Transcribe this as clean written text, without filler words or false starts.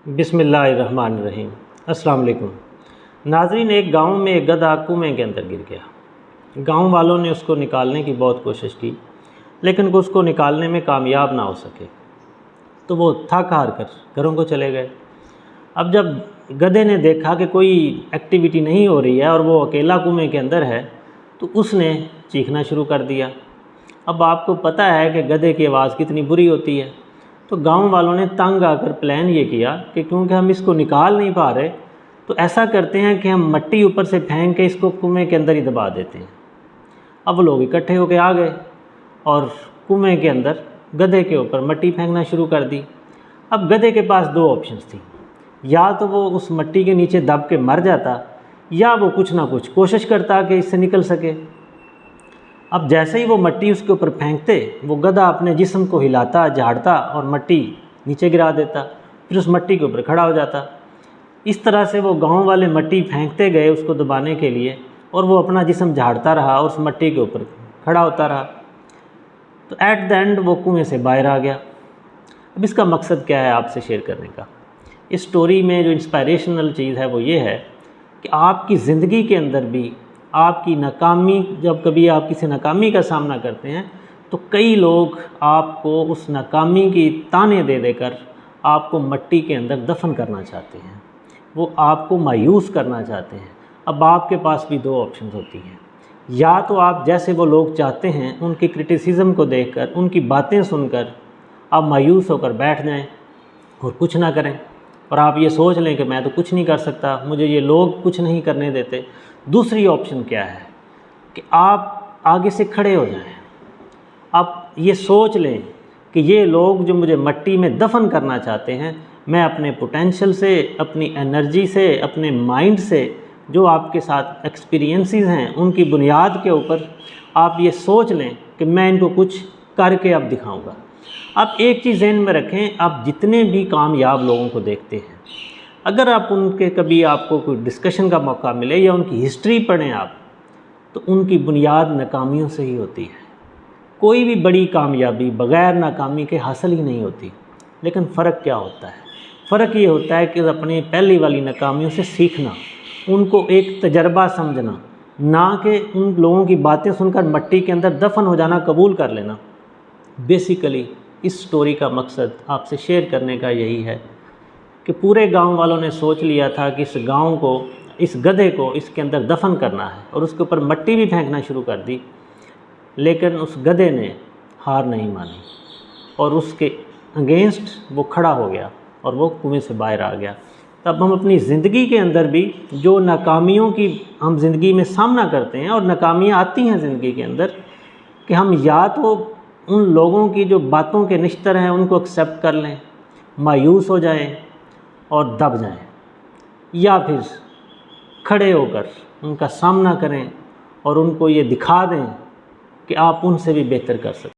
बिस्मिल्लाहिर्रहमानिर्रहीम। अस्सलाम वालेकुम नाज़रीन। एक गांव में एक गधा कुएं के अंदर गिर गया। गांव वालों ने उसको निकालने की बहुत कोशिश की, लेकिन उसको निकालने में कामयाब ना हो सके, तो वो थक हार कर घरों को चले गए। अब जब गधे ने देखा कि कोई एक्टिविटी नहीं हो रही है और वो अकेला कुएं के अंदर है, तो उसने चीखना शुरू कर दिया। अब आपको पता है कि गधे की आवाज़ कितनी बुरी होती है, तो गांव वालों ने तंग आकर प्लान ये किया कि क्योंकि हम इसको निकाल नहीं पा रहे, तो ऐसा करते हैं कि हम मट्टी ऊपर से फेंक के इसको कुएं के अंदर ही दबा देते हैं। अब लोग इकट्ठे होकर आ गए और कुएं के अंदर गधे के ऊपर मट्टी फेंकना शुरू कर दी। अब गधे के पास दो ऑप्शंस थी, या तो वो उस मट्टी के नीचे दब के मर जाता, या वो कुछ ना कुछ कोशिश करता कि इससे निकल सके। अब जैसे ही वो मट्टी उसके ऊपर फेंकते, वो गधा अपने जिस्म को हिलाता, झाड़ता और मट्टी नीचे गिरा देता, फिर उस मट्टी के ऊपर खड़ा हो जाता। इस तरह से वो गांव वाले मट्टी फेंकते गए उसको दबाने के लिए, और वो अपना जिस्म झाड़ता रहा और उस मट्टी के ऊपर खड़ा होता रहा। तो एट द एंड वो कुएं से बाहर आ गया। अब इसका मकसद क्या है आपसे शेयर करने का? इस स्टोरी में जो इंस्पायरेशनल चीज़ है वो ये है कि आपकी ज़िंदगी के अंदर भी आपकी नाकामी, जब कभी आप किसी नाकामी का सामना करते हैं, तो कई लोग आपको उस नाकामी की ताने दे देकर आपको मट्टी के अंदर दफन करना चाहते हैं, वो आपको मायूस करना चाहते हैं। अब आपके पास भी दो ऑप्शन होती हैं, या तो आप जैसे वो लोग चाहते हैं उनकी क्रिटिसिज्म को देखकर, उनकी बातें सुनकर आप मायूस होकर बैठ जाएं और कुछ ना करें, और आप ये सोच लें कि मैं तो कुछ नहीं कर सकता, मुझे ये लोग कुछ नहीं करने देते। दूसरी ऑप्शन क्या है कि आप आगे से खड़े हो जाएं, आप ये सोच लें कि ये लोग जो मुझे मट्टी में दफन करना चाहते हैं, मैं अपने पोटेंशियल से, अपनी एनर्जी से, अपने माइंड से, जो आपके साथ एक्सपीरियंसेस हैं उनकी बुनियाद के ऊपर आप ये सोच लें कि मैं इनको कुछ करके अब दिखाऊंगा। आप एक चीज़ ज़हन में रखें, आप जितने भी कामयाब लोगों को देखते हैं, अगर आप उनके कभी आपको कोई डिस्कशन का मौका मिले या उनकी हिस्ट्री पढ़ें आप, तो उनकी बुनियाद नाकामियों से ही होती है। कोई भी बड़ी कामयाबी बग़ैर नाकामी के हासिल ही नहीं होती। लेकिन फ़र्क क्या होता है? फ़र्क ये होता है कि अपनी पहली वाली नाकामियों से सीखना, उनको एक तजर्बा समझना, ना कि उन लोगों की बातें सुनकर मट्टी के अंदर दफन हो जाना कबूल कर लेना। बेसिकली इस स्टोरी का मकसद आपसे शेयर करने का यही है कि पूरे गांव वालों ने सोच लिया था कि इस गांव को, इस गधे को इसके अंदर दफन करना है, और उसके ऊपर मट्टी भी फेंकना शुरू कर दी। लेकिन उस गधे ने हार नहीं मानी और उसके अगेंस्ट वो खड़ा हो गया और वो कुएं से बाहर आ गया। तब हम अपनी ज़िंदगी के अंदर भी जो नाकामियों की हम ज़िंदगी में सामना करते हैं, और नाकामियाँ आती हैं ज़िंदगी के अंदर, कि हम या तो उन लोगों की जो बातों के निश्तर हैं उनको एक्सेप्ट कर लें, मायूस हो जाएं और दब जाएं, या फिर खड़े होकर उनका सामना करें और उनको ये दिखा दें कि आप उनसे भी बेहतर कर सकते हैं।